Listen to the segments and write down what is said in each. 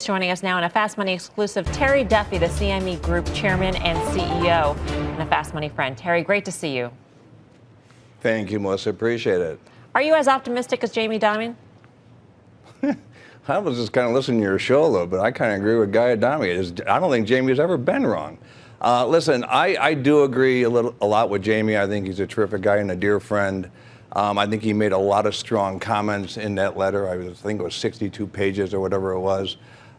Joining us now in a Fast Money exclusive, Terry Duffy, the CME Group Chairman and CEO, and a Fast Money friend. Terry, great to see you. Thank you, Melissa. Appreciate it. Are you as optimistic as Jamie Dimon? I was just kind of listening to your show, though, but I kind of agree with Guy Adami. I don't think Jamie's ever been wrong. Listen, I do agree a lot with Jamie. I think he's a terrific guy and a dear friend. I think he made a lot of strong comments in that letter. I think it was 62 pages or whatever it was.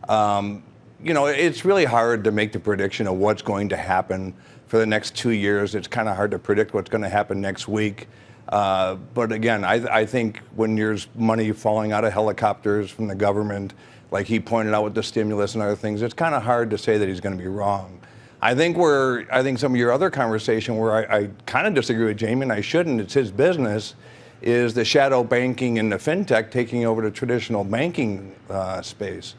You know, it's really hard to make the prediction of what's going to happen for the next 2 years. It's kind of hard to predict what's going to happen next week. But again, I think when there's money falling out of helicopters from the government, like he pointed out with the stimulus and other things, it's kind of hard to say that he's going to be wrong. I think some of your other conversation where I kind of disagree with Jamie, and I shouldn't, it's his business, is the shadow banking and the fintech taking over the traditional banking space.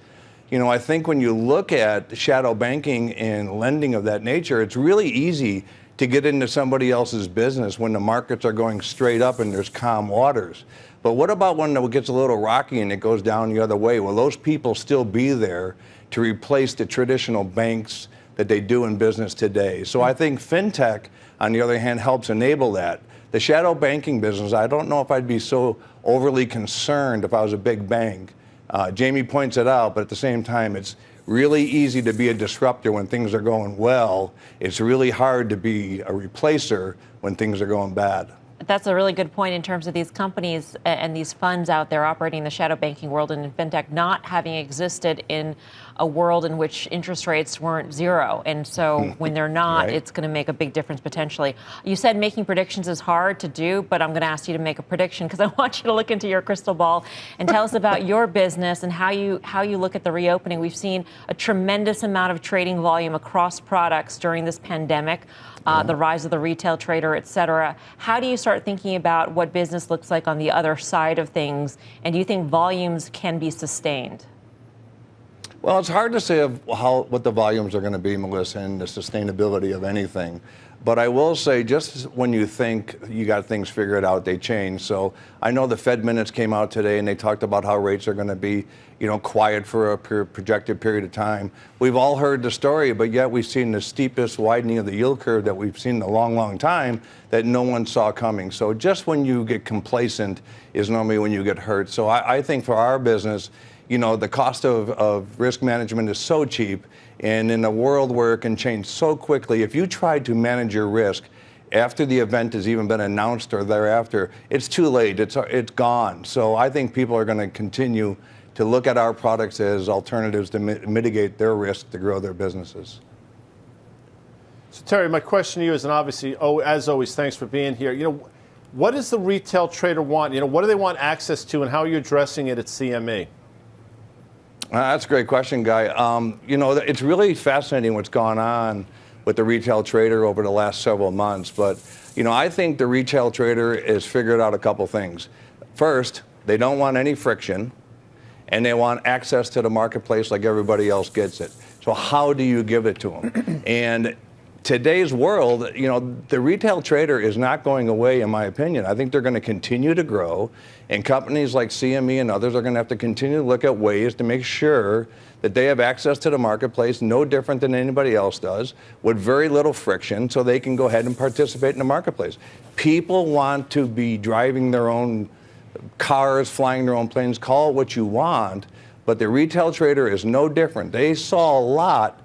You know, I think when you look at shadow banking and lending of that nature, it's really easy to get into somebody else's business when the markets are going straight up and there's calm waters. But what about when it gets a little rocky and it goes down the other way? Will those people still be there to replace the traditional banks that they do in business today? So I think fintech, on the other hand, helps enable that. The shadow banking business, I don't know if I'd be so overly concerned if I was a big bank. Jamie points it out, but at the same time, it's really easy to be a disruptor when things are going well. It's really hard to be a replacer when things are going bad. That's a really good point in terms of these companies and these funds out there operating in the shadow banking world and in fintech not having existed in a world in which interest rates weren't zero. And so when they're not, right, it's going to make a big difference potentially. You said making predictions is hard to do, but I'm going to ask you to make a prediction because I want you to look into your crystal ball and tell us about your business and how you look at the reopening. We've seen a tremendous amount of trading volume across products during this pandemic. The rise of the retail trader, et cetera. How do you start thinking about what business looks like on the other side of things? And do you think volumes can be sustained? Well, it's hard to say what the volumes are going to be, Melissa, and the sustainability of anything. But I will say, just when you think you got things figured out, they change. So I know the Fed minutes came out today, and they talked about how rates are going to be, quiet for a projected period of time. We've all heard the story, but yet we've seen the steepest widening of the yield curve that we've seen in a long, long time that no one saw coming. So just when you get complacent is normally when you get hurt. So I think for our business, the cost of risk management is so cheap. And in a world where it can change so quickly, if you try to manage your risk after the event has even been announced or thereafter, it's too late. It's gone. So I think people are going to continue to look at our products as alternatives to mitigate their risk to grow their businesses. So Terry, my question to you is, and obviously, as always, thanks for being here. What does the retail trader want? What do they want access to, and how are you addressing it at CME? That's a great question, Guy. It's really fascinating what's gone on with the retail trader over the last several months. But, I think the retail trader has figured out a couple things. First, they don't want any friction, and they want access to the marketplace like everybody else gets it. So how do you give it to them? And today's world, the retail trader is not going away, in my opinion. I think they're going to continue to grow, and companies like CME and others are going to have to continue to look at ways to make sure that they have access to the marketplace, no different than anybody else does, with very little friction, so they can go ahead and participate in the marketplace. People want to be driving their own cars, flying their own planes, call it what you want, but the retail trader is no different. They saw a lot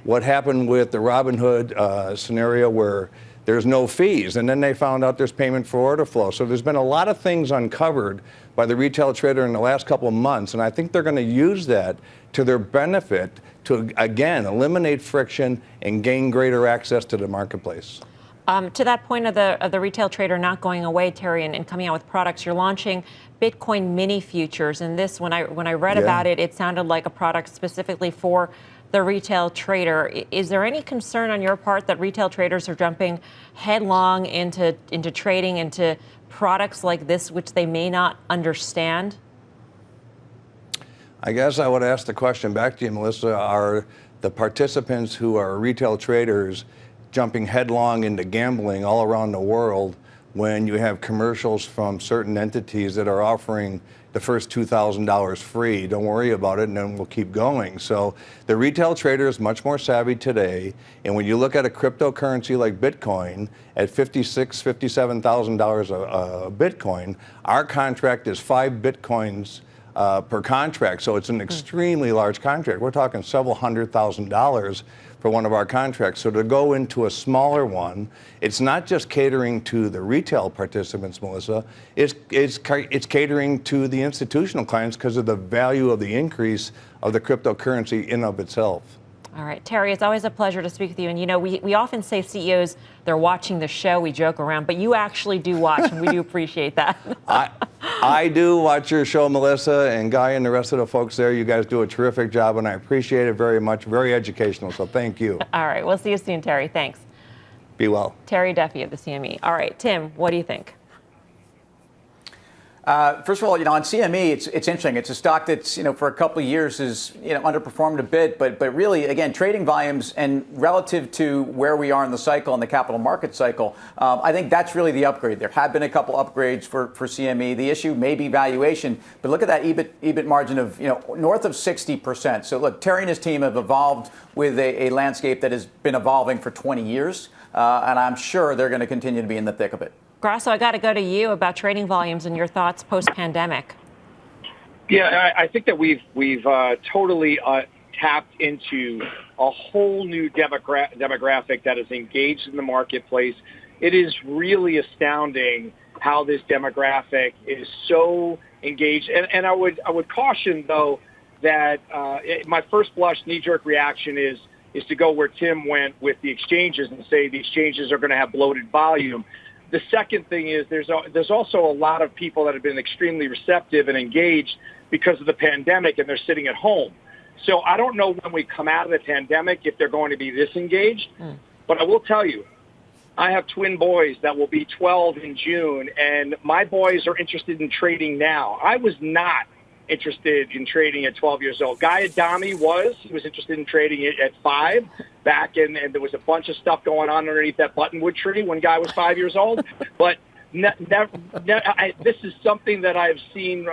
what happened with the Robinhood scenario where there's no fees, and then they found out there's payment for order flow. So there's been a lot of things uncovered by the retail trader in the last couple of months, and I think they're going to use that to their benefit to, again, eliminate friction and gain greater access to the marketplace. To that point of the retail trader not going away, Terry, and coming out with products, you're launching Bitcoin mini futures, and this, when I read about it, it sounded like a product specifically for the retail trader. Is there any concern on your part that retail traders are jumping headlong into trading into products like this, which they may not understand? I guess I would ask the question back to you, Melissa. Are the participants who are retail traders jumping headlong into gambling all around the world when you have commercials from certain entities that are offering the first $2,000 free. Don't worry about it, and then we'll keep going. So the retail trader is much more savvy today. And when you look at a cryptocurrency like Bitcoin at $56,000, $57,000 a Bitcoin, our contract is 5 Bitcoins per contract. So it's an extremely large contract. We're talking several $100,000 for one of our contracts. So to go into a smaller one, it's not just catering to the retail participants, Melissa, it's catering to the institutional clients because of the value of the increase of the cryptocurrency in of itself. All right, Terry, it's always a pleasure to speak with you. And, you know, we often say CEOs, they're watching the show, we joke around, but you actually do watch, and we do appreciate that. I do watch your show, Melissa, and Guy and the rest of the folks there. You guys do a terrific job, and I appreciate it very much. Very educational, so thank you. All right, we'll see you soon, Terry. Thanks. Be well. Terry Duffy of the CME. All right, Tim, what do you think? First of all, on CME, it's interesting. It's a stock that's, for a couple of years has, underperformed a bit, but really, again, trading volumes and relative to where we are in the cycle, in the capital market cycle, I think that's really the upgrade. There have been a couple upgrades for CME. The issue may be valuation, but look at that EBIT margin of, north of 60%. So look, Terry and his team have evolved with a landscape that has been evolving for 20 years, and I'm sure they're going to continue to be in the thick of it. Grasso, I got to go to you about trading volumes and your thoughts post-pandemic. Yeah, I think that we've totally tapped into a whole new demographic that is engaged in the marketplace. It is really astounding how this demographic is so engaged. And I would caution, though, that my first blush knee-jerk reaction is to go where Tim went with the exchanges and say the exchanges are going to have bloated volume. The second thing is there's also a lot of people that have been extremely receptive and engaged because of the pandemic, and they're sitting at home. So I don't know when we come out of the pandemic if they're going to be this engaged. But I will tell you, I have twin boys that will be 12 in June, and my boys are interested in trading now. I was not interested in trading at 12 years old. Guy Adami was interested in trading at 5 back, and there was a bunch of stuff going on underneath that buttonwood tree when Guy was 5 years old. But this is something that I've seen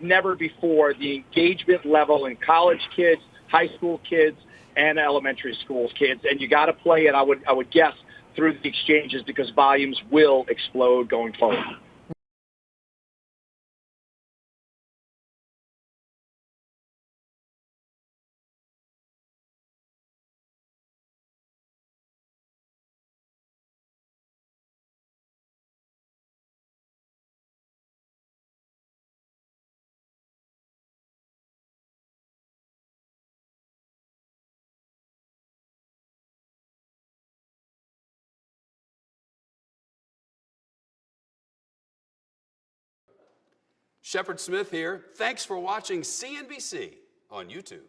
never before, the engagement level in college kids, high school kids, and elementary school kids. And you got to play it, I would guess, through the exchanges because volumes will explode going forward. Shepard Smith here. Thanks for watching CNBC on YouTube.